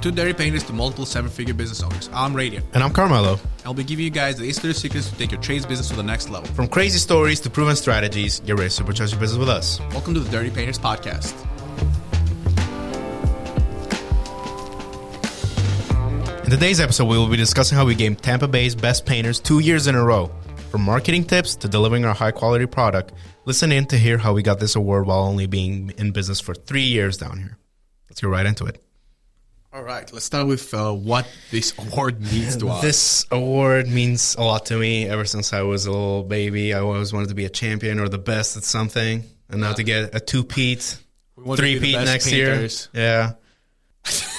two dirty painters to multiple seven-figure business owners. I'm Redion. And I'm Karmelo. I'll be giving you guys the exclusive secrets to take your trades business to the next level. From crazy stories to proven strategies, get ready to supercharge your business with us. Welcome to the Dirty Painters Podcast. In today's episode, we will be discussing how we gained Tampa Bay's Best Painters 2 years in a row. From marketing tips to delivering our high-quality product, listen in to hear how we got this award while only being in business for 3 years down here. Let's get right into it. All right, let's start with what this award means to us. This award means a lot to me. Ever since I was a little baby, I always wanted to be a champion or the best at something. And now to get a two-peat, three-peat next painters. Year.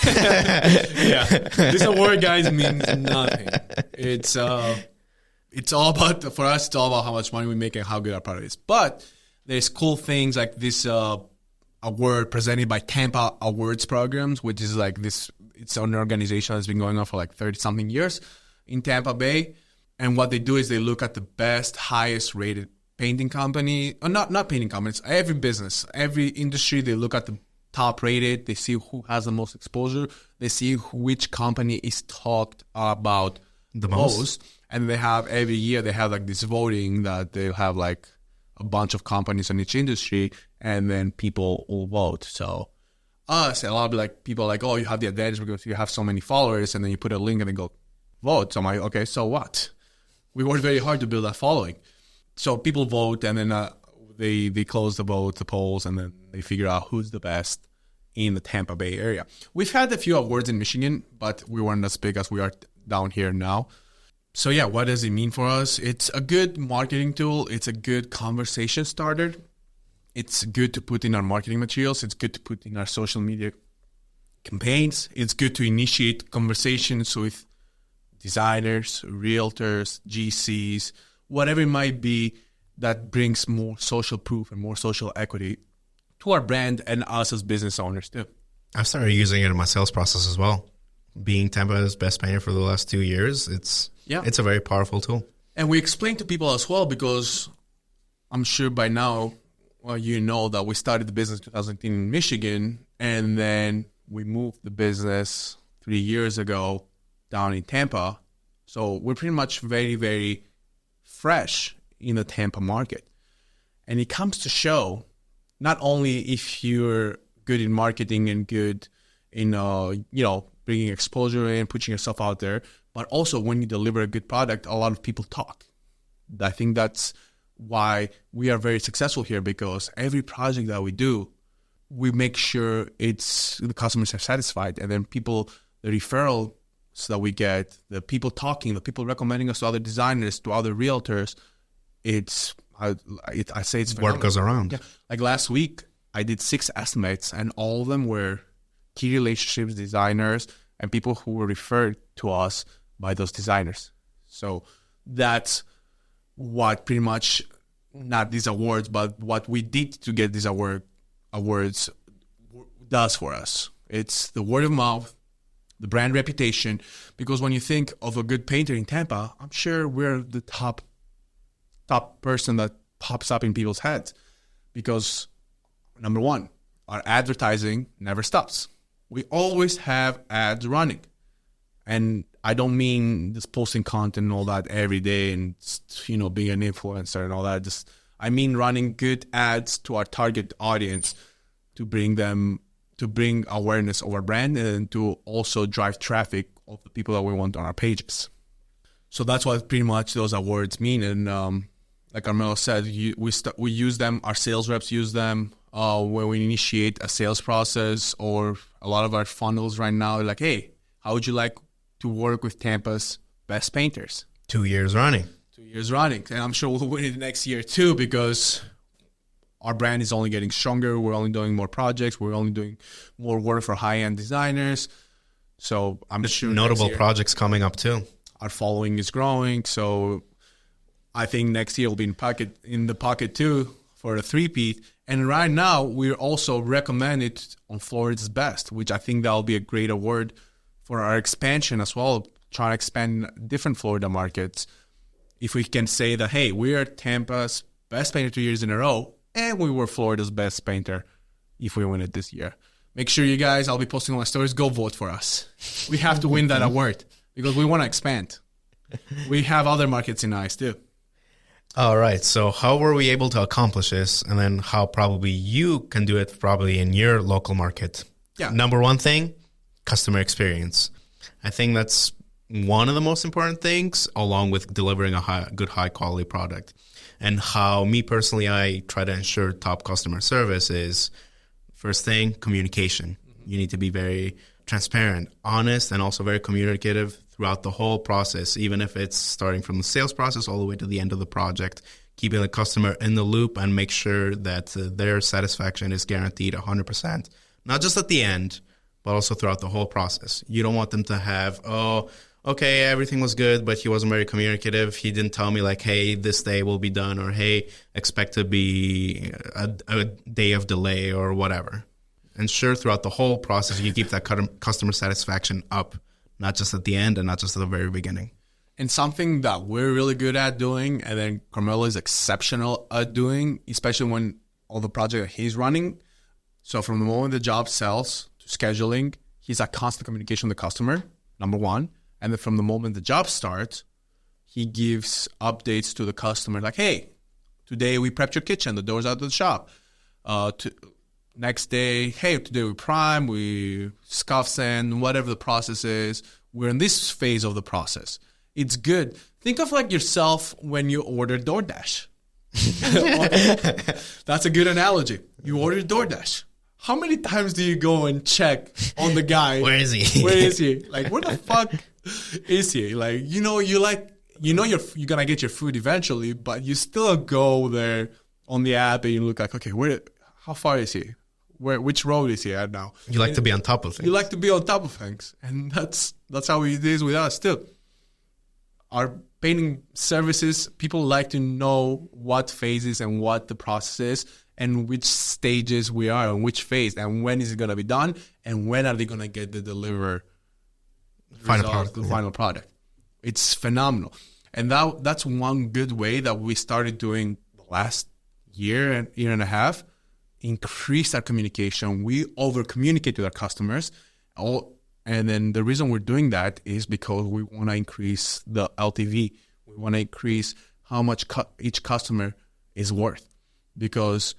Yeah. This award, guys, means nothing. It's all about, for us, it's all about how much money we make and how good our product is. But there's cool things like this award presented by Tampa Awards Programs, which is like this, it's an organization that's been going on for like 30-something years in Tampa Bay. And what they do is they look at the best, highest rated painting company, or not painting companies, every business, every industry. They look at the top rated, they see who has the most exposure, they see which company is talked about the most. And they have every year, they have like this voting that they'll have like a bunch of companies in each industry, and then people will vote. So us, a lot of like people are like, oh, you have the advantage because you have so many followers, and then you put a link and they go vote. So I'm like, okay, so what? We worked very hard to build that following. So people vote, and then they close the vote, the polls, and then they figure out who's the best in the Tampa Bay area. We've had a few awards in Michigan, but we weren't as big as we are down here now. So yeah, what does it mean for us? It's a good marketing tool. It's a good conversation starter. It's good to put in our marketing materials. It's good to put in our social media campaigns. It's good to initiate conversations with designers, realtors, GCs, whatever it might be that brings more social proof and more social equity to our brand and us as business owners too. I've started using it in my sales process as well. Being Tampa's best painter for the last 2 years, it's a very powerful tool. And we explain to people as well, because I'm sure by now, well, you know that we started the business in 2018 in Michigan, and then we moved the business 3 years ago down in Tampa. So we're pretty much very, very fresh in the Tampa market. And it comes to show, not only if you're good in marketing and good in, bringing exposure in, putting yourself out there, but also when you deliver a good product, a lot of people talk. I think that's why we are very successful here, because every project that we do, we make sure the customers are satisfied, and then the referrals that we get, the people talking, the people recommending us to other designers, to other realtors, I say it's word goes around. Yeah. Like last week, I did 6 estimates, and all of them were key relationships, designers, and people who were referred to us by those designers. So that's what pretty much, not these awards, but what we did to get these awards does for us. It's the word of mouth, the brand reputation, because when you think of a good painter in Tampa, I'm sure we're the top person that pops up in people's heads, because number one, our advertising never stops. We always have ads running. And I don't mean just posting content and all that every day and, being an influencer and all that. I mean running good ads to our target audience to bring awareness of our brand and to also drive traffic of the people that we want on our pages. So that's what pretty much those awards mean. And like Karmelo said, we use them, our sales reps use them when we initiate a sales process, or a lot of our funnels right now are like, hey, how would you like to work with Tampa's best painters? 2 years running. 2 years running. And I'm sure we'll win it next year too, because our brand is only getting stronger. We're only doing more projects. We're only doing more work for high-end designers. So I'm sure notable projects coming up too. Our following is growing. So I think next year will be in the pocket too for a three-peat. And right now, we're also recommended on Florida's Best, which I think that'll be a great award for our expansion as well, trying to expand different Florida markets. If we can say that, hey, we are Tampa's best painter 2 years in a row, and we were Florida's best painter if we win it this year. make sure you guys, I'll be posting on my stories, go vote for us. We have to win that award because we want to expand. We have other markets in eyes too. All right. So how were we able to accomplish this? And then how probably you can do it probably in your local market? Yeah. Number one thing, customer experience. I think that's one of the most important things, along with delivering a good high quality product. And how me personally, I try to ensure top customer service is, first thing, communication. You need to be very transparent, honest, and also very communicative throughout the whole process, even if it's starting from the sales process all the way to the end of the project, keeping the customer in the loop and make sure that their satisfaction is guaranteed 100%. Not just at the end, but also throughout the whole process. You don't want them to have, oh, okay, everything was good, but he wasn't very communicative. He didn't tell me like, hey, this day will be done, or hey, expect to be a day of delay or whatever. Ensure throughout the whole process you keep that customer satisfaction up, not just at the end and not just at the very beginning. And something that we're really good at doing, and then Karmelo is exceptional at doing, especially when all the project that he's running. So from the moment the job sells to scheduling, he's at constant communication with the customer, number one. And then from the moment the job starts, he gives updates to the customer like, hey, today we prepped your kitchen, the door's out of the shop. Next day, hey, today we prime, we scuff sand, whatever the process is. We're in this phase of the process. It's good. Think of like yourself when you order DoorDash. That's a good analogy. You order DoorDash. How many times do you go and check on the guy? Where is he? Where is he? Like, where the fuck is he? Like, you're gonna get your food eventually, but you still go there on the app and you look like, okay, how far is he? Which road is he at now? You like to be on top of things. You like to be on top of things. And that's how it is with us too. Our painting services, people like to know what phases and what the process is and which stages we are and which phase and when is it going to be done and when are they going to get the final product. It's phenomenal. And that's one good way that we started doing the last year and a half. Increase our communication. We over-communicate with our customers. And then the reason we're doing that is because we want to increase the LTV. We want to increase how much each customer is worth. Because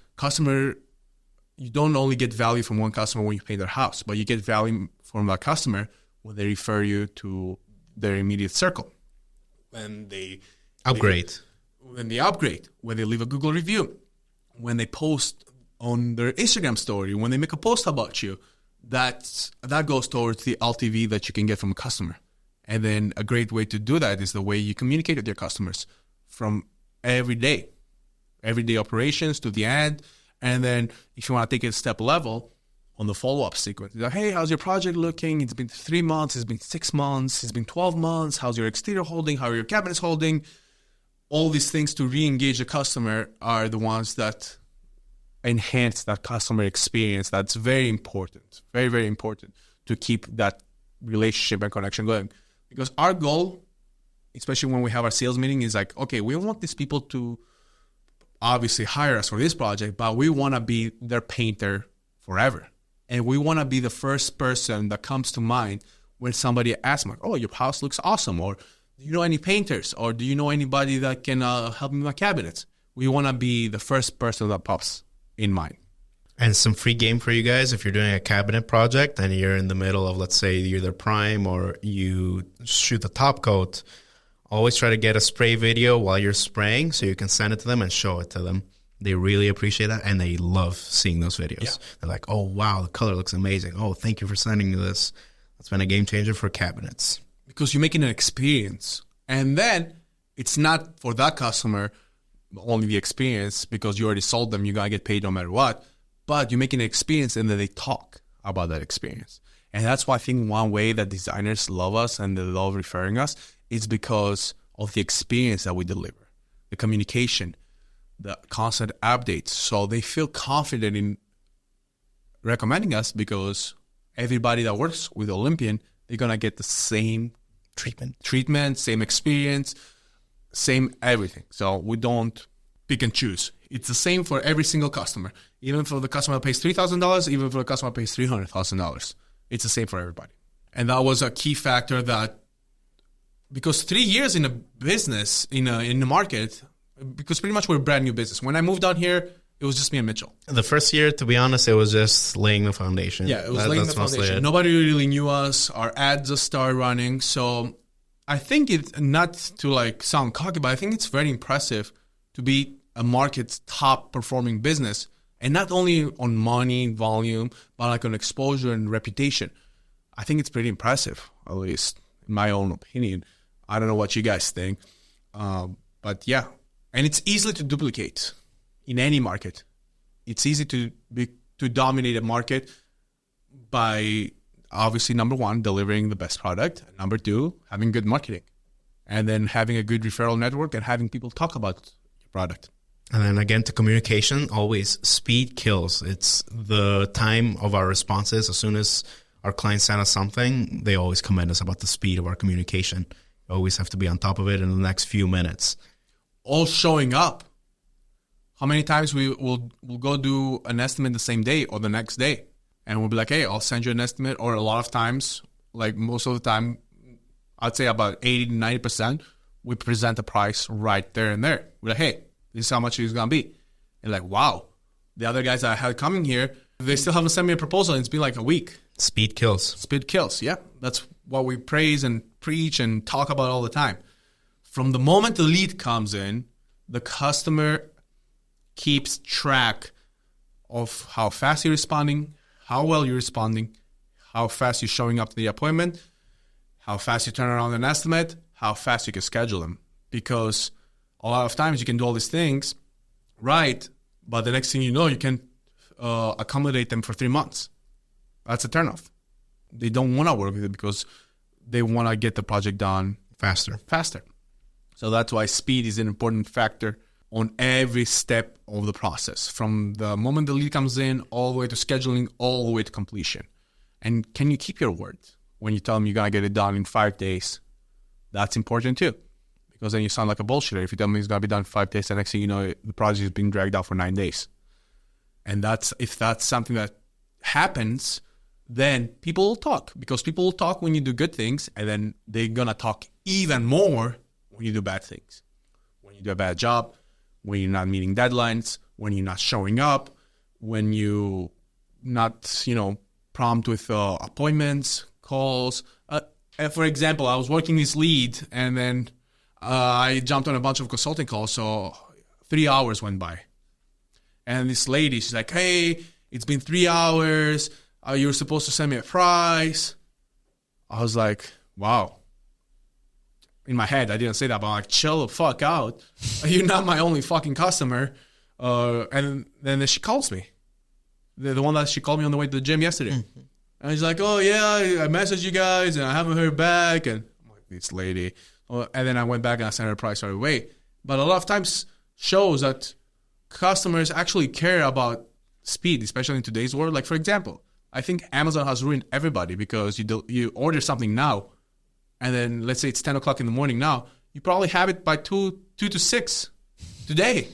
you don't only get value from one customer when you paint their house, but you get value from that customer when they refer you to their immediate circle. When they upgrade. When they leave a Google review, when they post on their Instagram story, when they make a post about you, that goes towards the LTV that you can get from a customer. And then a great way to do that is the way you communicate with your customers from everyday operations to the end. And then if you want to take it a step level on the follow-up sequence, like, hey, how's your project looking? It's been 3 months, it's been 6 months, it's been 12 months. How's your exterior holding? How are your cabinets holding? All these things to re-engage the customer are the ones that enhance that customer experience. That's very important, very, very important to keep that relationship and connection going. Because our goal, especially when we have our sales meeting, is like, okay, we want these people to obviously hire us for this project, but we want to be their painter forever. And we want to be the first person that comes to mind when somebody asks me, oh, your house looks awesome, or do you know any painters, or do you know anybody that can help me with my cabinets? We want to be the first person that pops in mind. And some free game for you guys if you're doing a cabinet project and you're in the middle of, let's say, either prime or you shoot the top coat. Always try to get a spray video while you're spraying so you can send it to them and show it to them. They really appreciate that, and they love seeing those videos. Yeah. They're like, oh, wow, the color looks amazing. Oh, thank you for sending me this. That's been a game changer for cabinets. Because you're making an experience. And then it's not for that customer only the experience, because you already sold them, you got to get paid no matter what. But you're making an experience, and then they talk about that experience. And that's why I think one way that designers love us and they love referring us is because of the experience that we deliver, the communication, the constant updates. So they feel confident in recommending us because everybody that works with Olympian, they're going to get the same treatment, same experience, same everything. So we don't pick and choose. It's the same for every single customer. Even for the customer that pays $3,000, even for the customer that pays $300,000. It's the same for everybody. And that was a key factor that, because 3 years in a business, in the market, because pretty much we're a brand new business. When I moved out here, it was just me and Mitchell. The first year, to be honest, it was just laying the foundation. Yeah, it was laying the foundation. Nobody really knew us. Our ads just started running. So I think it's not to like sound cocky, but I think it's very impressive to be a market's top performing business. And not only on money, volume, but like on exposure and reputation. I think it's pretty impressive, at least in my own opinion. I don't know what you guys think. But yeah, and it's easily to duplicate in any market. It's easy to dominate a market by, obviously, number one, delivering the best product. Number two, having good marketing. And then having a good referral network and having people talk about your product. And then again, to communication, always speed kills. It's the time of our responses. As soon as our clients send us something, they always commend us about the speed of our communication. You always have to be on top of it in the next few minutes. All showing up. How many times we'll go do an estimate the same day or the next day, and we'll be like, hey, I'll send you an estimate. Or a lot of times, like most of the time, I'd say about 80 to 90%, we present the price right there and there. We're like, hey, this is how much it's going to be. And like, wow. The other guys that I had coming here, they still haven't sent me a proposal. And it's been like a week. Speed kills. Speed kills, yeah. That's what we praise and preach and talk about all the time. From the moment the lead comes in, the customer keeps track of how fast you're responding, how well you're responding, how fast you're showing up to the appointment, how fast you turn around an estimate, how fast you can schedule them. Because a lot of times you can do all these things right, but the next thing you know, you can accommodate them for 3 months. That's a turnoff. They don't want to work with it because they want to get the project done faster. So that's why speed is an important factor on every step of the process, from the moment the lead comes in all the way to scheduling, all the way to completion. And can you keep your word when you tell them you're going to get it done in 5 days? That's important too, because then you sound like a bullshitter if you tell me it's going to be done in 5 days, the next thing you know, the project is being dragged out for 9 days. And if that's something that happens, then people will talk, because people will talk when you do good things, and then they're going to talk even more when you do bad things. When you do a bad job, when you're not meeting deadlines, when you're not showing up, when you not, prompt with appointments, calls. For example, I was working this lead, and then I jumped on a bunch of consulting calls, so 3 hours went by. And this lady, she's like, hey, it's been 3 hours. You were supposed to send me a price. I was like, wow. In my head, I didn't say that, but I'm like, chill the fuck out. You're not my only fucking customer. And then she calls me. The one that she called me on the way to the gym yesterday. Mm-hmm. And she's like, oh, yeah, I messaged you guys, and I haven't heard back. And I'm like, this lady. And then I went back and I sent her a price right away. But a lot of times shows that customers actually care about speed, especially in today's world. Like, for example, I think Amazon has ruined everybody, because you order something now, and then let's say it's 10 o'clock in the morning now, you probably have it by 2 to 6 today.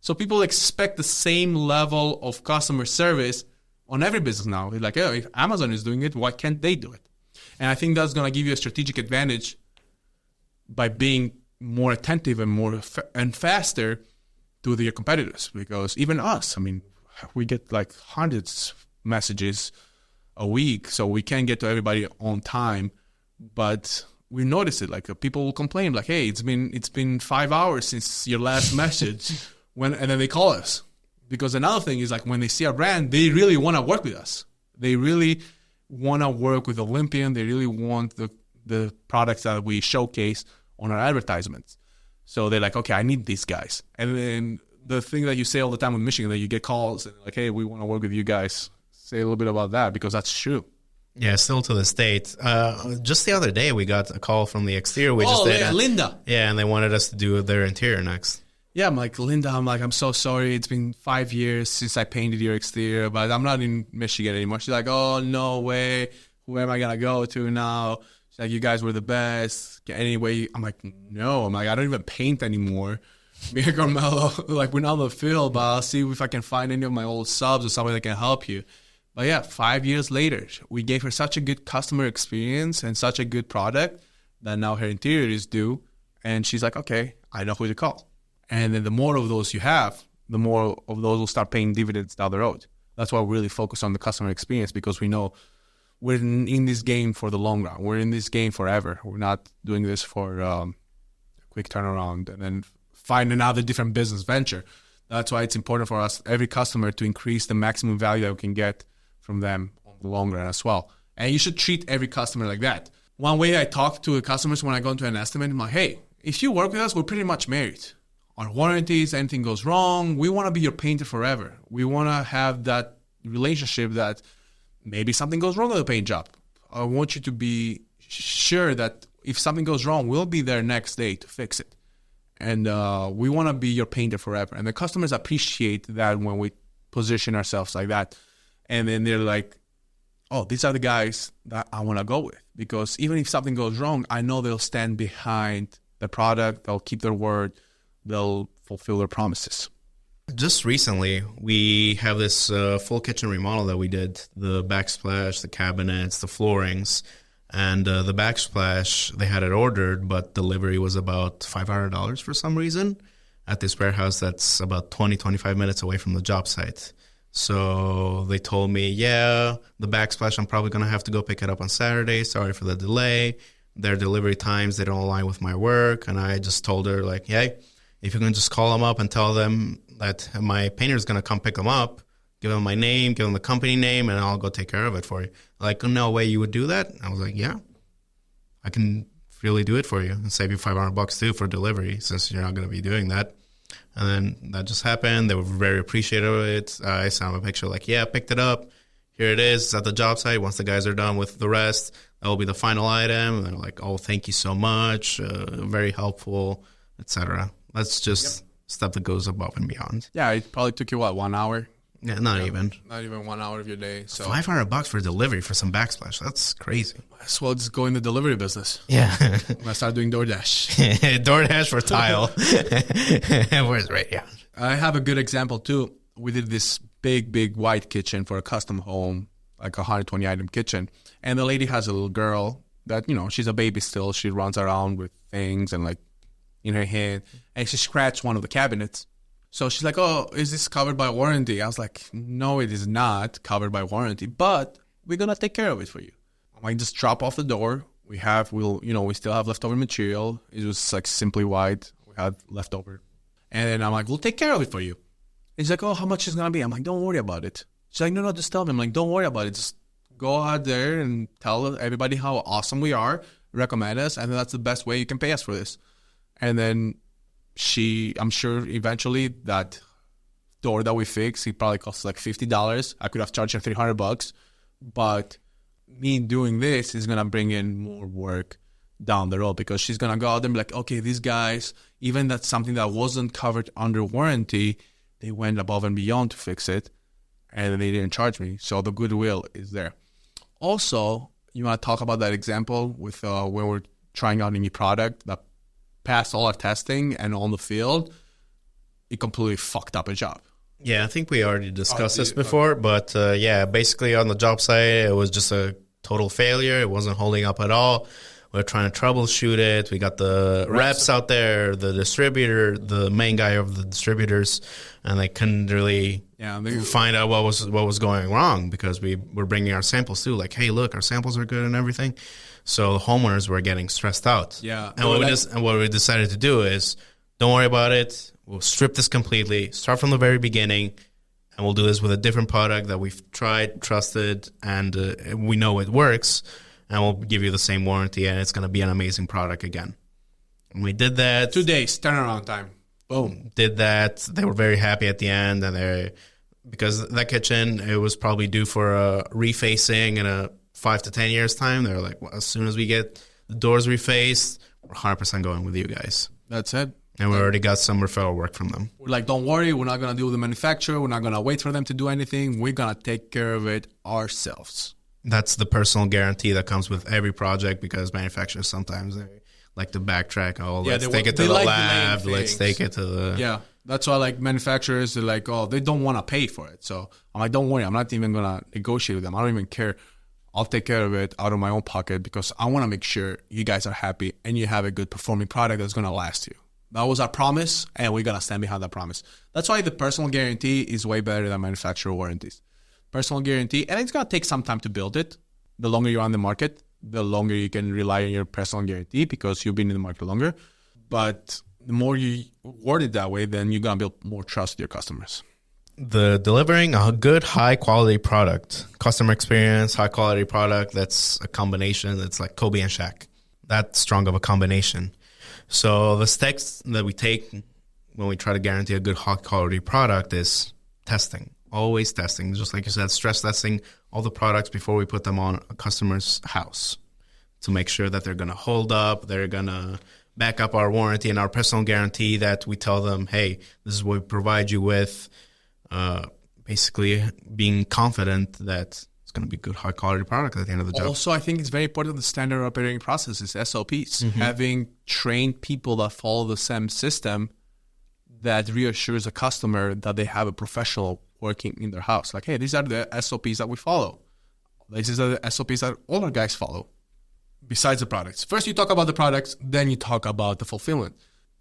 So people expect the same level of customer service on every business now. They're like, oh, if Amazon is doing it, why can't they do it? And I think that's going to give you a strategic advantage by being more attentive and faster to your competitors. Because even us, we get like hundreds of messages a week, so we can't get to everybody on time. But we notice it. Like, people will complain, like, "Hey, it's been 5 hours since your last message," and then they call us. Because another thing is, like, when they see our brand, they really want to work with us. They really want to work with Olympian. They really want the products that we showcase on our advertisements. So they're like, okay, I need these guys. And then the thing that you say all the time with Michigan, that you get calls and like, hey, we want to work with you guys. Say a little bit about that, because that's true. Yeah, still to this date. Just the other day, we got a call from the exterior. Linda. Yeah, and they wanted us to do their interior next. Yeah, I'm like, Linda, I'm so sorry. It's been 5 years since I painted your exterior, but I'm not in Michigan anymore. She's like, oh, no way. Where am I going to go to now? She's like, you guys were the best. Anyway, I'm like, no. I don't even paint anymore. me and Karmelo, like, we're not on the field, but I'll see if I can find any of my old subs or somebody that can help you. But yeah, 5 years later, we gave her such a good customer experience and such a good product that now her interior is due. And she's like, okay, I know who to call. And then the more of those you have, the more of those will start paying dividends down the road. That's why we really focus on the customer experience, because we know we're in this game for the long run. We're in this game forever. We're not doing this for a quick turnaround and then find another different business venture. That's why it's important for us, every customer, to increase the maximum value that we can get from them on the long run as well. And you should treat every customer like that. One way I talk to customers when I go into an estimate, I'm like, hey, if you work with us, we're pretty much married. Our warranties, anything goes wrong, we want to be your painter forever. We want to have that relationship that maybe something goes wrong with the paint job. I want you to be sure that if something goes wrong, we'll be there next day to fix it. And we want to be your painter forever. And the customers appreciate that when we position ourselves like that. And then they're like, oh, these are the guys that I want to go with. Because even if something goes wrong, I know they'll stand behind the product. They'll keep their word. They'll fulfill their promises. Just recently, we have this full kitchen remodel that we did. The backsplash, the cabinets, the floorings. And the backsplash, they had it ordered, but delivery was about $500 for some reason at this warehouse that's about 20, 25 minutes away from the job site. So they told me, yeah, the backsplash, I'm probably going to have to go pick it up on Saturday. Sorry for the delay. Their delivery times, they don't align with my work. And I just told her, like, hey, if you can just call them up and tell them that my painter is going to come pick them up, give them my name, give them the company name, and I'll go take care of it for you. Like, no way you would do that? I was like, yeah, I can really do it for you and save you $500 too for delivery, since you're not going to be doing that. And then that just happened. They were very appreciative of it. I sent them a picture like, yeah, picked it up. Here it is. It's at the job site. Once the guys are done with the rest, that will be the final item. And they're like, oh, thank you so much. Very helpful, etc. That's just stuff that goes above and beyond. Yeah, it probably took you, 1 hour? Yeah, not even 1 hour of your day. So $500 for delivery for some backsplash. That's crazy. As well, just go in the delivery business. Yeah. I'm gonna start doing DoorDash. DoorDash for tile. Where's Redion? I have a good example too. We did this big white kitchen for a custom home, like a 120 item kitchen. And the lady has a little girl that, she's a baby still. She runs around with things and like in her hand, and she scratched one of the cabinets. So she's like, oh, is this covered by warranty? I was like, no, it is not covered by warranty, but we're going to take care of it for you. I'm like, just drop off the door. We still have leftover material. It was like simply white. We had leftover. And then I'm like, we'll take care of it for you. He's like, oh, how much is it going to be? I'm like, don't worry about it. She's like, no, just tell me. I'm like, don't worry about it. Just go out there and tell everybody how awesome we are, recommend us, and that's the best way you can pay us for this. And then I'm sure eventually that door that we fixed, it probably cost like $50. I could have charged her $300, but me doing this is going to bring in more work down the road, because she's going to go out there and be like, okay, these guys, even that's something that wasn't covered under warranty, they went above and beyond to fix it, and they didn't charge me. So the goodwill is there. Also, you want to talk about that example with when we're trying out a new product that passed all our testing, and on the field, it completely fucked up a job. Yeah, I think we already discussed this before, but basically on the job site, it was just a total failure. It wasn't holding up at all. We were trying to troubleshoot it. We got the reps out there, the distributor, the main guy of the distributors, and they couldn't really find out what was going wrong, because we were bringing our samples too. Like, hey, look, our samples are good and everything. So the homeowners were getting stressed out. Yeah. And what we decided to do is, don't worry about it. We'll strip this completely, start from the very beginning, and we'll do this with a different product that we've tried, trusted, and we know it works, and we'll give you the same warranty, and it's going to be an amazing product again. And we did that. 2 days, turnaround time. Boom. Did that. They were very happy at the end, and because that kitchen, it was probably due for a refacing in a 5 to 10 years time. They're like, well, as soon as we get the doors refaced, we're 100% going with you guys. That's it. And we already got some referral work from them. We're like, don't worry, we're not going to deal with the manufacturer. We're not going to wait for them to do anything. We're going to take care of it ourselves. That's the personal guarantee that comes with every project, because manufacturers sometimes, like to backtrack. Oh, Yeah, let's take it to they the like lab. delaying Let's things. take it to the... Yeah, that's why like manufacturers are like, oh, they don't want to pay for it. So I'm like, don't worry, I'm not even gonna negotiate with them. I don't even care. I'll take care of it out of my own pocket because I want to make sure you guys are happy and you have a good performing product that's gonna last you. That was our promise, and we're gonna stand behind that promise. That's why the personal guarantee is way better than manufacturer warranties. Personal guarantee, and it's gonna take some time to build it. The longer you're on the market, the longer you can rely on your personal guarantee because you've been in the market longer. But the more you word it that way, then you're going to build more trust with your customers. The delivering a good, high-quality product, customer experience, high-quality product, that's a combination. It's like Kobe and Shaq. That strong of a combination. So the steps that we take when we try to guarantee a good, high-quality product is testing. Always testing. Just like you said, stress testing all the products before we put them on a customer's house to make sure that they're going to hold up, they're going to back up our warranty and our personal guarantee, that we tell them, hey, this is what we provide you with. Basically being confident that it's going to be a good, high-quality product at the end of the job. Also, I think it's very important the standard operating processes, SOPs. Having trained people that follow the same system that reassures a customer that they have a professional working in their house. Like, hey, these are the SOPs that we follow. These are the SOPs that all our guys follow. Besides the products. First, you talk about the products, then you talk about the fulfillment.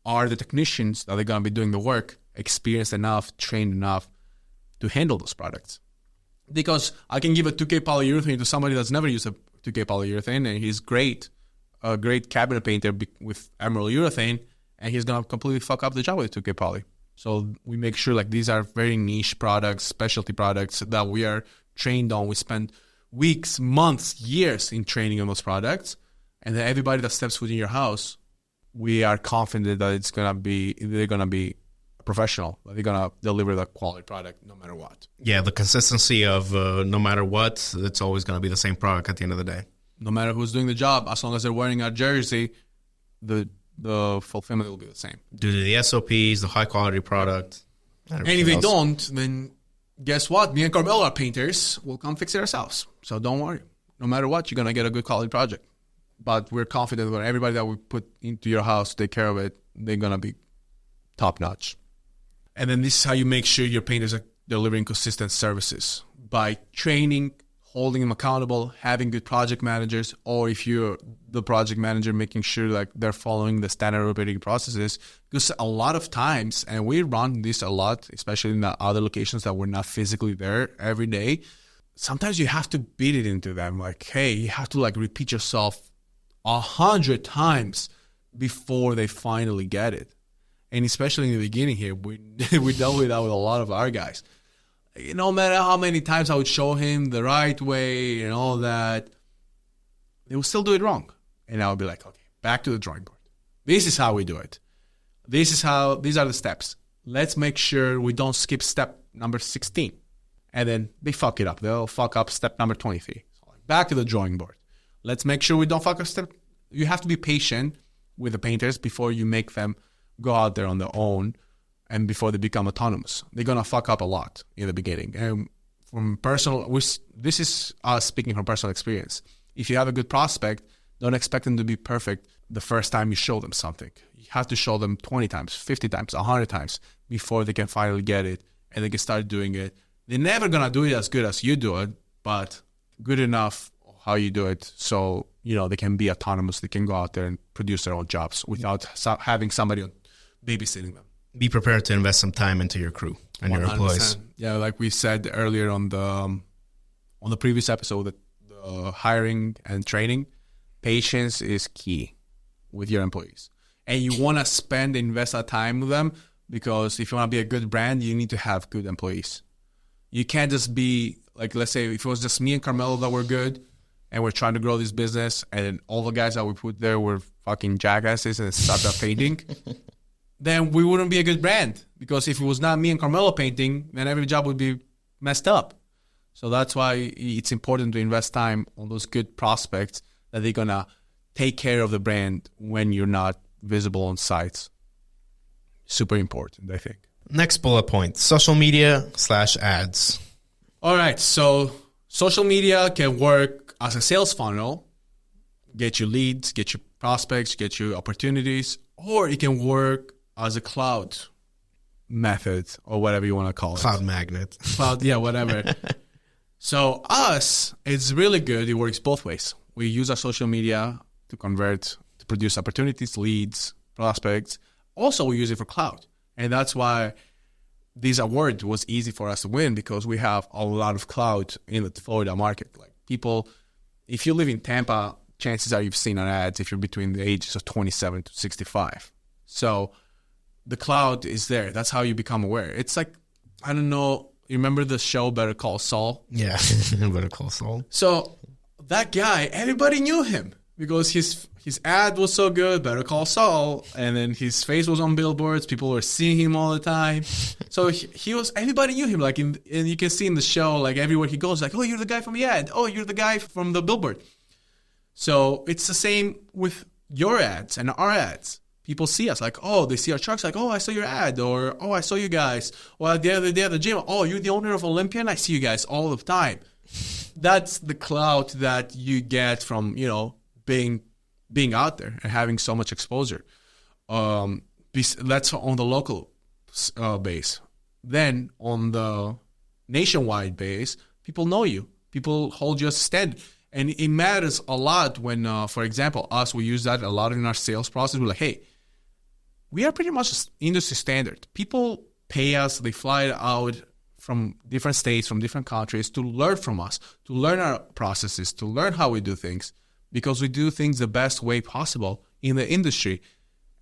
Are the technicians that are going to be doing the work experienced enough, trained enough to handle those products? Because I can give a 2K polyurethane to somebody that's never used a 2K polyurethane, and he's great, a great cabinet painter with emerald urethane, and he's going to completely fuck up the job with 2K poly. So we make sure like these are very niche products, specialty products that we are trained on. We spend weeks, months, years in training on those products. And then everybody that steps foot in your house, we are confident that they're going to be professional. They're going to deliver the quality product no matter what. Yeah, the consistency of no matter what, it's always going to be the same product at the end of the day. No matter who's doing the job, as long as they're wearing our jersey, the fulfillment will be the same. Due to the SOPs, the high quality product. And if they don't, then guess what? Me and Karmelo are painters. We'll come fix it ourselves. So don't worry. No matter what, you're going to get a good quality project. But we're confident that everybody that we put into your house to take care of it, they're going to be top notch. And then this is how you make sure your painters are delivering consistent services. By training, holding them accountable, having good project managers, or if you're the project manager, making sure like they're following the standard operating processes. Because a lot of times, and we run this a lot, especially in the other locations that we're not physically there every day, sometimes you have to beat it into them. Like, hey, you have to like repeat yourself 100 times before they finally get it. And especially in the beginning here, we dealt with that with a lot of our guys. No matter how many times I would show him the right way and all that, they will still do it wrong. And I would be like, okay, back to the drawing board. This is how we do it. These are the steps. Let's make sure we don't skip step number 16. And then they fuck it up. They'll fuck up step number 23. So back to the drawing board. Let's make sure we don't fuck up step. You have to be patient with the painters before you make them go out there on their own. And before they become autonomous, they're going to fuck up a lot in the beginning. And from this is us speaking from personal experience. If you have a good prospect, don't expect them to be perfect the first time you show them something. You have to show them 20 times, 50 times, 100 times before they can finally get it and they can start doing it. They're never going to do it as good as you do it, but good enough how you do it so, they can be autonomous. They can go out there and produce their own jobs without having somebody babysitting them. Be prepared to invest some time into your crew and 100%. Your employees. Yeah, like we said earlier on the previous episode, that the hiring and training, patience is key with your employees. And you want to invest that time with them because if you want to be a good brand, you need to have good employees. You can't just be, like, let's say if it was just me and Karmelo that were good and we're trying to grow this business and all the guys that we put there were fucking jackasses and stopped up painting, then we wouldn't be a good brand. Because if it was not me and Karmelo painting, then every job would be messed up. So that's why it's important to invest time on those good prospects that they're going to take care of the brand when you're not visible on sites. Super important, I think. Next bullet point, social media /ads. All right, so social media can work as a sales funnel get you leads, get you prospects, get you opportunities, or it can work as a cloud method or whatever you want to call it. Cloud magnet. Cloud, yeah, whatever. So us, it's really good. It works both ways. We use our social media to convert, to produce opportunities, leads, prospects. Also, we use it for cloud. And that's why this award was easy for us to win, because we have a lot of cloud in the Florida market. Like people, if you live in Tampa, chances are you've seen our ads if you're between the ages of 27 to 65. So the cloud is there. That's how you become aware. It's like, I don't know, you remember the show Better Call Saul? Yeah, Better Call Saul. So that guy, everybody knew him because his ad was so good, Better Call Saul, and then his face was on billboards. People were seeing him all the time. So he was, everybody knew him. Like, and you can see in the show, like everywhere he goes, like, oh, you're the guy from the ad. Oh, you're the guy from the billboard. So it's the same with your ads and our ads. People see us like, oh, they see our trucks like, oh, I saw your ad, or oh, I saw you guys. Or the other day at the gym, oh, you're the owner of Olympian? I see you guys all the time. That's the clout that you get from, you know, being out there and having so much exposure. That's on the local base. Then on the nationwide base, people know you. People hold you as a standard. And it matters a lot when, for example, us, we use that a lot in our sales process. We're like, hey, we are pretty much industry standard. People pay us, they fly out from different states, from different countries to learn from us, to learn our processes, to learn how we do things, because we do things the best way possible in the industry.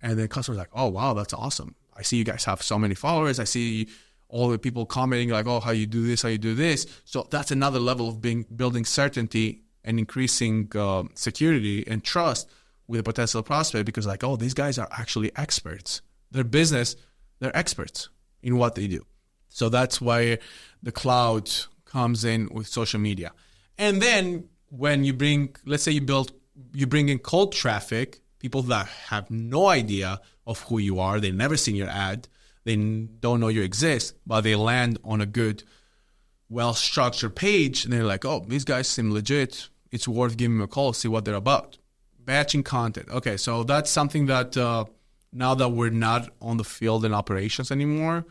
And then customers are like, oh, wow, that's awesome. I see you guys have so many followers. I see all the people commenting like, oh, how you do this, how you do this. So that's another level of building certainty and increasing security and trust with a potential prospect, because like, oh, these guys are actually experts. Their business, they're experts in what they do. So that's why the cloud comes in with social media. And then when you bring, let's say you bring in cold traffic, people that have no idea of who you are, they've never seen your ad, they don't know you exist, but they land on a good, well-structured page, and they're like, oh, these guys seem legit. It's worth giving them a call, see what they're about. Batching content. Okay, so that's something that now that we're not on the field in operations anymore,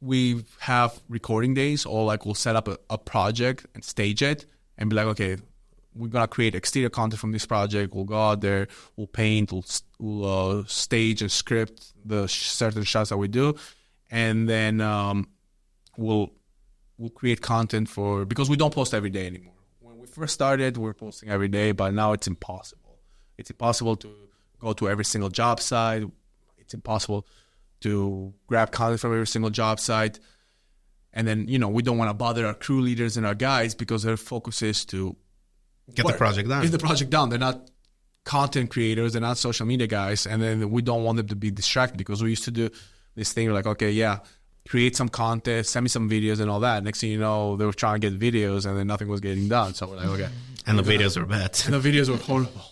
we have recording days, or like we'll set up a project and stage it and be like, okay, we're going to create exterior content from this project. We'll go out there, we'll paint, we'll stage and script the certain shots that we do. And then we'll create content because we don't post every day anymore. When we first started, we were posting every day, but now it's impossible. It's impossible to go to every single job site. It's impossible to grab content from every single job site. And then, you know, we don't want to bother our crew leaders and our guys because their focus is to get the project done. Get the project done. They're not content creators. They're not social media guys. And then we don't want them to be distracted, because we used to do this thing like, okay, yeah, create some content, send me some videos and all that. Next thing you know, they were trying to get videos and then nothing was getting done. So we're like, okay. And the videos were bad. And the videos were horrible.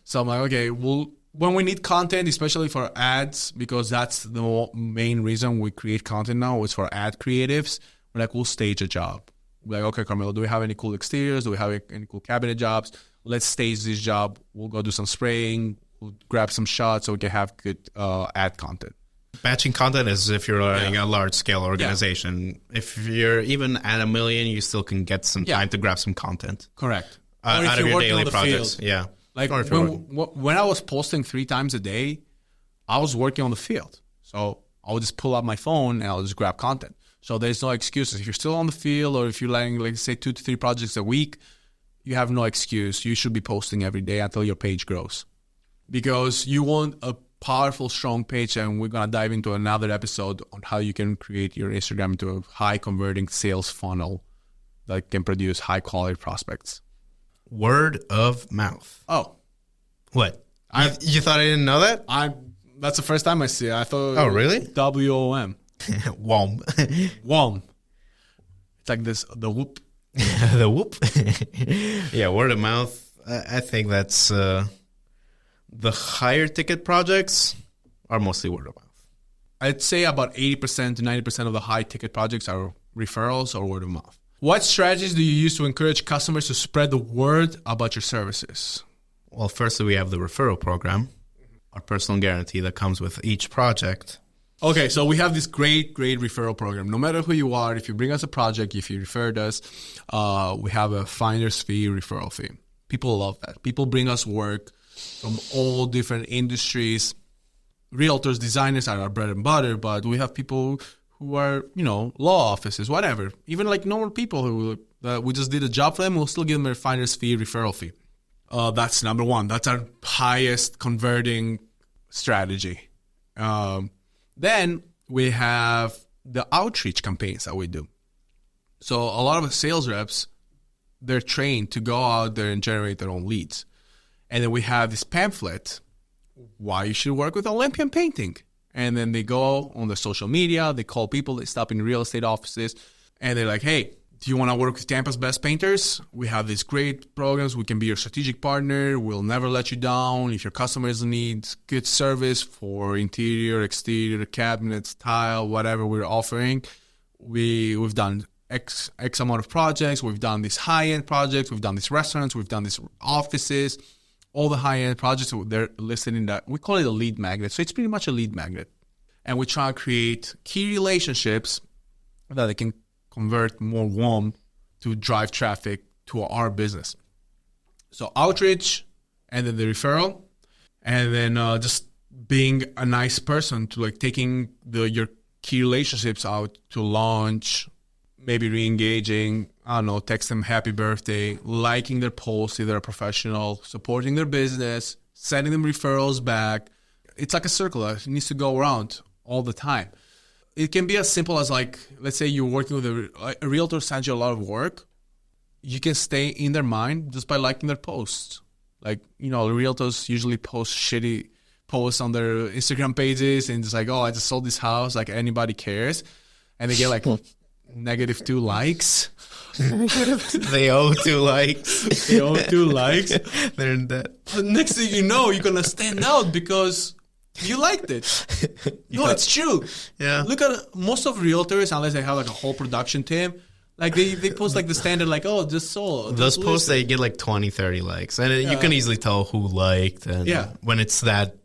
So I'm like, okay, when we need content, especially for ads, because that's the main reason we create content now, is for ad creatives, we're like, we'll stage a job. We're like, okay, Karmelo, do we have any cool exteriors? Do we have any cool cabinet jobs? Let's stage this job. We'll go do some spraying. We'll grab some shots so we can have good ad content. Batching content is if you're running a large-scale organization. Yeah. If you're even at 1 million, you still can get some time to grab some content. Correct. Out of your daily projects. Field. Yeah. Like when I was posting 3 times a day, I was working on the field. So I would just pull out my phone and I'll just grab content. So there's no excuses. If you're still on the field, or if you're letting, like, say, 2 to 3 projects a week, you have no excuse. You should be posting every day until your page grows, because you want a powerful, strong page. And we're going to dive into another episode on how you can create your Instagram into a high converting sales funnel that can produce high quality prospects. Word of mouth. Oh. What? You thought I didn't know that? That's the first time I see it. I thought. Oh, really? WOM. WOM. WOM. It's like this, the whoop. The whoop. Yeah, word of mouth. I think that's the higher ticket projects are mostly word of mouth. I'd say about 80% to 90% of the high ticket projects are referrals or word of mouth. What strategies do you use to encourage customers to spread the word about your services? Well, firstly, we have the referral program, our personal guarantee that comes with each project. Okay, so we have this great referral program. No matter who you are, if you bring us a project, if you referred us, we have a finder's fee, referral fee. People love that. People bring us work from all different industries. Realtors, designers are our bread and butter, but we have people who are, law offices, whatever. Even like normal people who we just did a job for them, we'll still give them a finder's fee, referral fee. That's number one. That's our highest converting strategy. Then we have the outreach campaigns that we do. So a lot of the sales reps, they're trained to go out there and generate their own leads. And then we have this pamphlet, why you should work with Olympian Painting. And then they go on the social media, they call people, they stop in real estate offices, and they're like, hey, do you want to work with Tampa's Best Painters? We have these great programs. We can be your strategic partner. We'll never let you down. If your customers need good service for interior, exterior, cabinets, tile, whatever we're offering, we've done X amount of projects. We've done these high-end projects. We've done these restaurants. We've done these offices. All the high-end projects, they're listed in that. We call it a lead magnet. So it's pretty much a lead magnet. And we try to create key relationships that they can convert more warm to drive traffic to our business. So outreach, and then the referral, and then just being a nice person to like taking your key relationships out to lunch, maybe re-engaging, I don't know, text them happy birthday, liking their posts if they're a professional, supporting their business, sending them referrals back. It's like a circle that needs to go around all the time. It can be as simple as like, let's say you're working with a realtor sends you a lot of work. You can stay in their mind just by liking their posts. Like, realtors usually post shitty posts on their Instagram pages and it's like, oh, I just sold this house. Like anybody cares. And they get like -2 likes. They owe 2 likes. They owe 2 likes. They're in debt. The next thing you know, you're going to stand out because you liked it. No, it's true. Yeah. Look at most of realtors, unless they have like a whole production team, like they post like the standard, like, oh, just sold. Those posts, they get like 20, 30 likes. And you can easily tell who liked and when it's that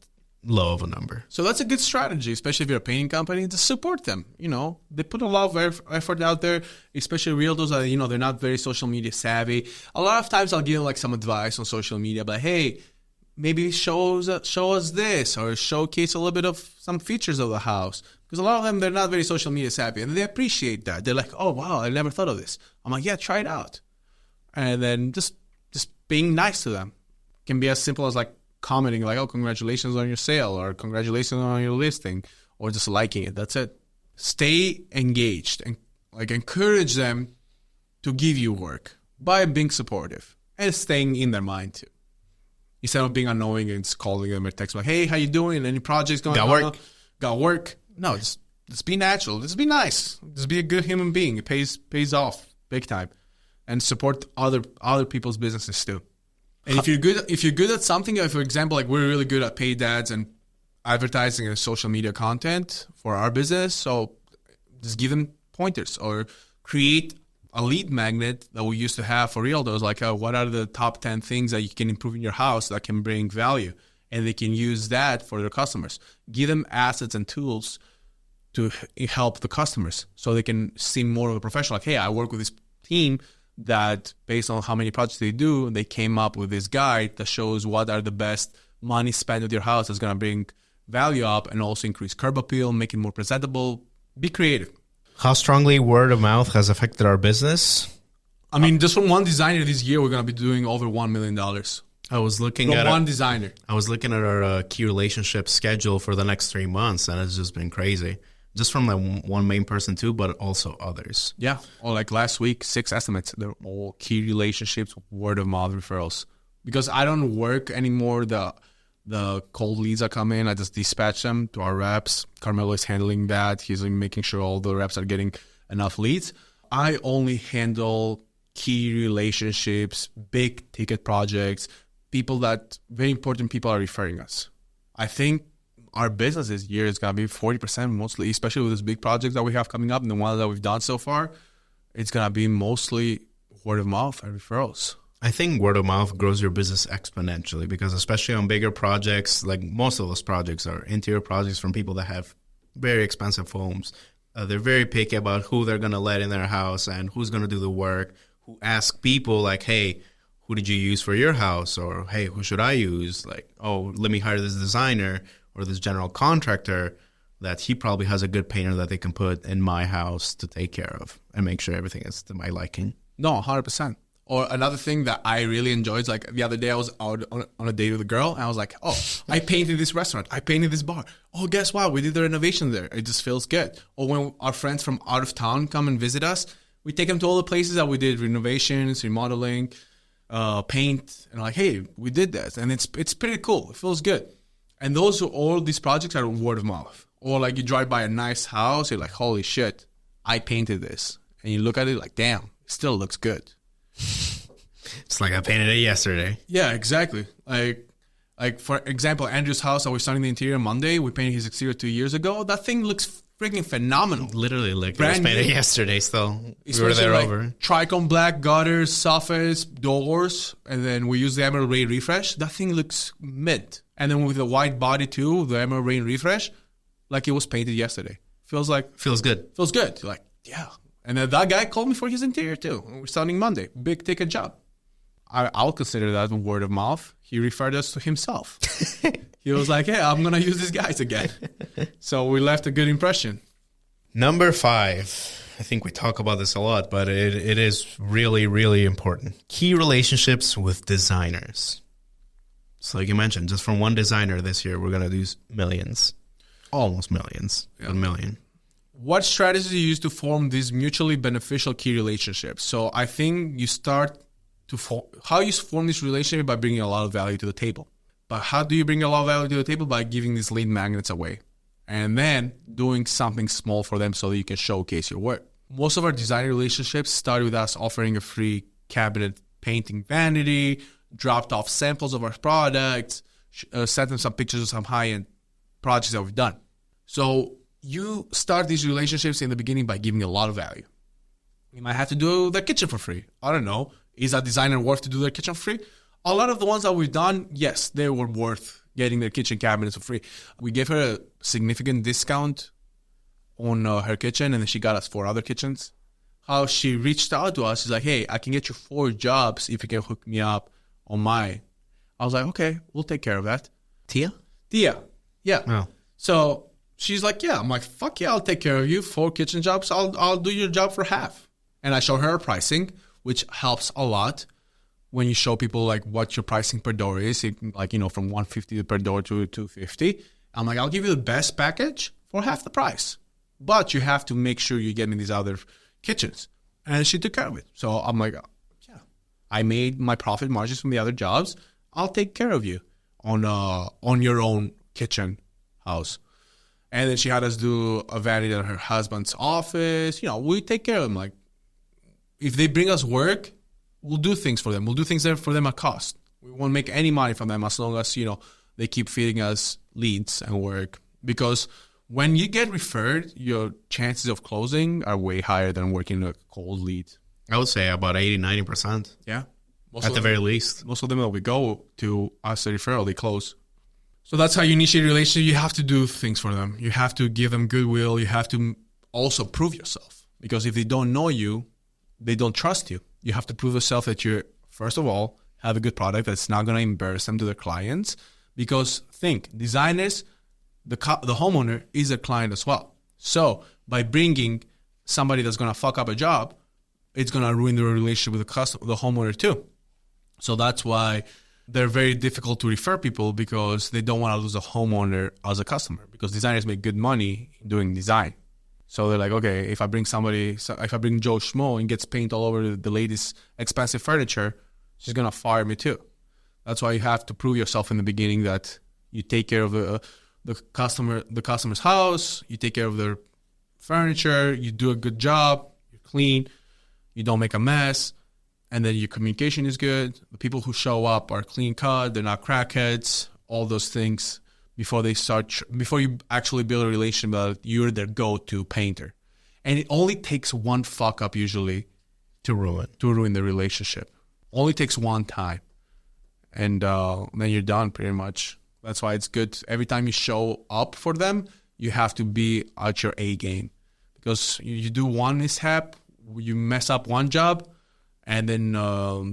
low of a number. So that's a good strategy, especially if you're a painting company, to support them. They put a lot of effort out there, especially realtors that, they're not very social media savvy. A lot of times I'll give them like some advice on social media, but hey, maybe show us this or showcase a little bit of some features of the house. Because a lot of them, they're not very social media savvy and they appreciate that. They're like, oh, wow, I never thought of this. I'm like, yeah, try it out. And then just being nice to them can be as simple as like commenting like, oh, congratulations on your sale or congratulations on your listing or just liking it. That's it. Stay engaged and like encourage them to give you work by being supportive and staying in their mind too. Instead of being annoying and just calling them or texting like, hey, how you doing? Any projects going on? Got work? No, just be natural. Just be nice. Just be a good human being. It pays off big time. And support other people's businesses too. And if you're good at something, for example, like we're really good at paid ads and advertising and social media content for our business, so just give them pointers or create a lead magnet that we used to have for realtors, like what are the top 10 things that you can improve in your house that can bring value, and they can use that for their customers. Give them assets and tools to help the customers so they can seem more of a professional. Like, hey, I work with this team that based on how many projects they do, they came up with this guide that shows what are the best money spent with your house that's going to bring value up and also increase curb appeal, make it more presentable. Be creative. How strongly word of mouth has affected our business? I mean, just from one designer this year, we're going to be doing over $1 million. I was looking at one designer. I was looking at our key relationship schedule for the next 3 months, and it's just been crazy. Just from like one main person too, but also others. Yeah. Or like last week, 6 estimates. They're all key relationships, word of mouth referrals. Because I don't work anymore the cold leads that come in. I just dispatch them to our reps. Karmelo is handling that. He's making sure all the reps are getting enough leads. I only handle key relationships, big ticket projects, very important people are referring us. I think our business this year is going to be 40% mostly, especially with these big projects that we have coming up and the ones that we've done so far. It's going to be mostly word of mouth and referrals. I think word of mouth grows your business exponentially because especially on bigger projects, like most of those projects are interior projects from people that have very expensive homes. They're very picky about who they're going to let in their house and who's going to do the work, who ask people like, hey, who did you use for your house? Or, hey, who should I use? Like, oh, let me hire this designer or this general contractor that he probably has a good painter that they can put in my house to take care of and make sure everything is to my liking. No, 100%. Or another thing that I really enjoy is like the other day I was out on a date with a girl and I was like, oh, I painted this restaurant. I painted this bar. Oh, guess what? We did the renovation there. It just feels good. Or when our friends from out of town come and visit us, we take them to all the places that we did renovations, remodeling, paint. And like, hey, we did this. And it's pretty cool. It feels good. And all these projects are word of mouth. Or like you drive by a nice house, you're like, holy shit, I painted this. And you look at it like, damn, it still looks good. It's like I painted it yesterday. Yeah, exactly. Like for example, Andrew's house that we're starting the interior Monday, we painted his exterior 2 years ago. That thing looks freaking phenomenal. Literally, like it was painted yesterday still. We were there like over. Tricone black gutters, sofas, doors, and then we use the Emerald Rain Refresh. That thing looks mint. And then with the white body too, the Emerald Rain Refresh, like it was painted yesterday. Feels good. Feels good. Like, yeah. And then that guy called me for his interior too. We're starting Monday. Big ticket job. I'll consider that word of mouth. He referred us to himself. He was like, hey, I'm going to use these guys again. So we left a good impression. Number 5. I think we talk about this a lot, but it is really, really important. Key relationships with designers. So like you mentioned, just from one designer this year, we're going to do millions. Almost millions. Yeah. A million. What strategies do you use to form these mutually beneficial key relationships? So I think you start to how you form this relationship by bringing a lot of value to the table. But how do you bring a lot of value to the table? By giving these lead magnets away. And then doing something small for them so that you can showcase your work. Most of our design relationships start with us offering a free cabinet painting vanity, dropped off samples of our products, sent them some pictures of some high-end projects that we've done. So you start these relationships in the beginning by giving a lot of value. You might have to do their kitchen for free. I don't know. Is a designer worth to do their kitchen for free? A lot of the ones that we've done, yes, they were worth getting their kitchen cabinets for free. We gave her a significant discount on her kitchen, and then she got us 4 other kitchens. How she reached out to us is like, hey, I can get you 4 jobs if you can hook me up on mine. I was like, okay, we'll take care of that. Tia? Yeah. Oh. So she's like, yeah. I'm like, fuck yeah, I'll take care of you. 4 kitchen jobs. I'll do your job for half. And I show her pricing, which helps a lot when you show people like what your pricing per door is, like, you know, from $150 per door to $250. I'm like, I'll give you the best package for half the price, but you have to make sure you get me these other kitchens. And she took care of it. So I'm like, yeah, I made my profit margins from the other jobs. I'll take care of you on your own kitchen house. And then she had us do a vanity at her husband's office. You know, we take care of them. Like, if they bring us work, we'll do things for them. We'll do things for them at cost. We won't make any money from them as long as, you know, they keep feeding us leads and work. Because when you get referred, your chances of closing are way higher than working a cold lead. I would say about 80-90%. Yeah. At the very least. Most of them that we go to as a referral, they close. So that's how you initiate a relationship. You have to do things for them. You have to give them goodwill. You have to also prove yourself. Because if they don't know you, they don't trust you. You have to prove yourself that you're, first of all, have a good product that's not going to embarrass them to their clients. Because think, designers, the homeowner is a client as well. So by bringing somebody that's going to fuck up a job, it's going to ruin the relationship with the homeowner too. So that's why they're very difficult to refer people, because they don't want to lose a homeowner as a customer, because designers make good money doing design. So they're like, okay, if I bring Joe Schmo and gets paint all over the latest expensive furniture, she's going to fire me too. That's why you have to prove yourself in the beginning that you take care of the customer's house, you take care of their furniture, you do a good job, you're clean, you don't make a mess, and then your communication is good. The people who show up are clean cut, they're not crackheads, all those things. Before you actually build a relationship, that you're their go-to painter. And it only takes one fuck up usually to ruin the relationship. only takes one time. And then you're done pretty much. That's why it's good. Every time you show up for them, you have to be at your A game. Because you do one mishap, you mess up one job, and then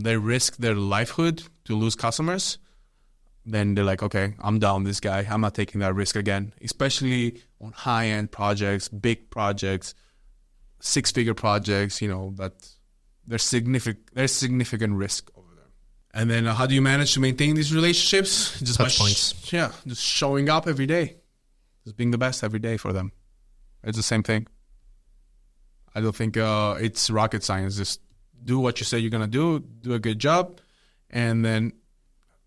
they risk their livelihood to lose customers. Then they're like, okay, I'm down this guy. I'm not taking that risk again. Especially on high-end projects, big projects, six-figure projects, that there's significant risk over there. And then how do you manage to maintain these relationships? Just touch points. Just showing up every day. Just being the best every day for them. It's the same thing. I don't think it's rocket science. Just do what you say you're going to do a good job, and then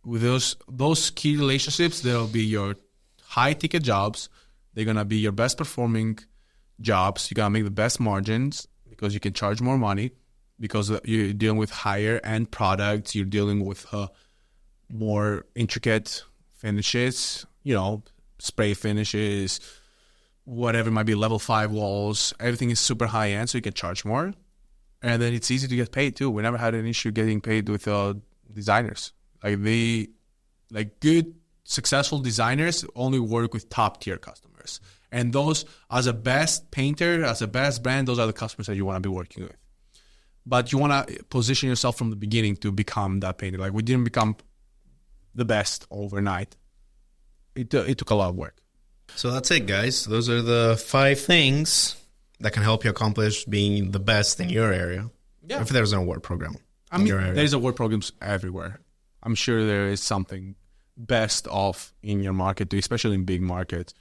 with those key relationships, they'll be your high-ticket jobs. They're going to be your best-performing jobs. You're going to make the best margins because you can charge more money because you're dealing with higher-end products. You're dealing with more intricate finishes, spray finishes, whatever it might be, level 5 walls. Everything is super high-end, so you can charge more. And then it's easy to get paid, too. We never had an issue getting paid with designers. Good, successful designers only work with top-tier customers. And those, as a best painter, as a best brand, those are the customers that you want to be working with. But you want to position yourself from the beginning to become that painter. We didn't become the best overnight. It took a lot of work. So that's it, guys. Those are the 5 things that can help you accomplish being the best in your area. Yeah. If there's an award program in your area. There's award programs everywhere. I'm sure there is something best of in your market too, especially in big markets.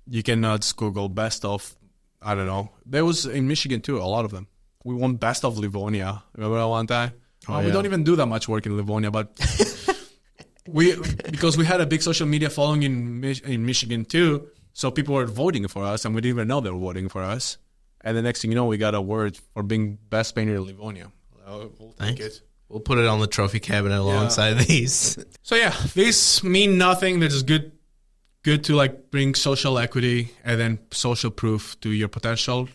You can just Google best of, I don't know. There was in Michigan too, a lot of them. We won best of Livonia. Remember that one time? We don't even do that much work in Livonia, but because we had a big social media following in Michigan too, so people were voting for us, and we didn't even know they were voting for us. And the next thing you know, we got a award for being best painter in Livonia. We'll take it. We'll put it on the trophy cabinet alongside these. So these mean nothing. They're just good to bring social equity and then social proof to your potential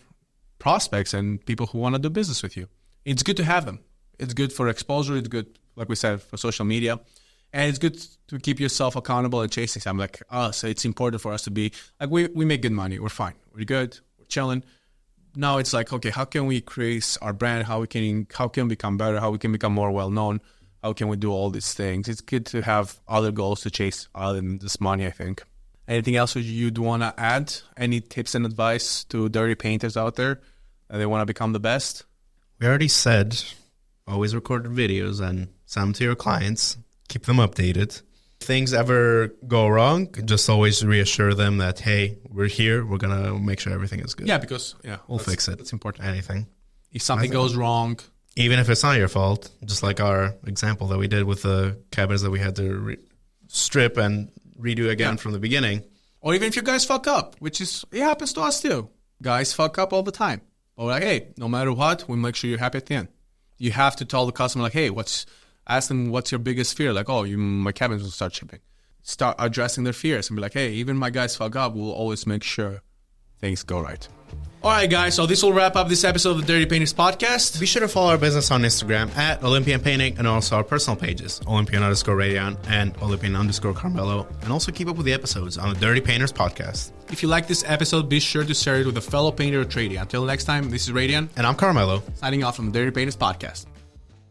prospects and people who want to do business with you. It's good to have them. It's good for exposure. It's good, like we said, for social media. And it's good to keep yourself accountable and chasing something like us. It's important for us to be we make good money. We're fine. We're good. We're chilling. Now it's okay, how can we increase our brand? How can we become better? How we can become more well-known? How can we do all these things? It's good to have other goals to chase other than this money, I think. Anything else you'd want to add? Any tips and advice to dirty painters out there that they want to become the best? We already said always record videos and send them to your clients. Keep them updated. If things ever go wrong, just always reassure them that, hey, we're here. We're going to make sure everything is good. Yeah, because we'll fix it. It's important. Anything. If something goes wrong. Even if it's not your fault, just like our example that we did with the cabinets that we had to strip and redo again from the beginning. Or even if you guys fuck up, which it happens to us too. Guys fuck up all the time. But we're hey, no matter what, we make sure you're happy at the end. You have to tell the customer hey, ask them what's your biggest fear. My cabinets will start shipping. Start addressing their fears and be hey, even my guys fuck up, we'll always make sure things go right. All right, guys, so this will wrap up this episode of the Dirty Painters Podcast. Be sure to follow our business on Instagram at Olympian Painting and also our personal pages, Olympian_Redion and Olympian_Karmelo, and also keep up with the episodes on the Dirty Painters Podcast. If you like this episode, be sure to share it with a fellow painter or tradie. Until next time, this is Redion. And I'm Karmelo. Signing off from the Dirty Painters Podcast.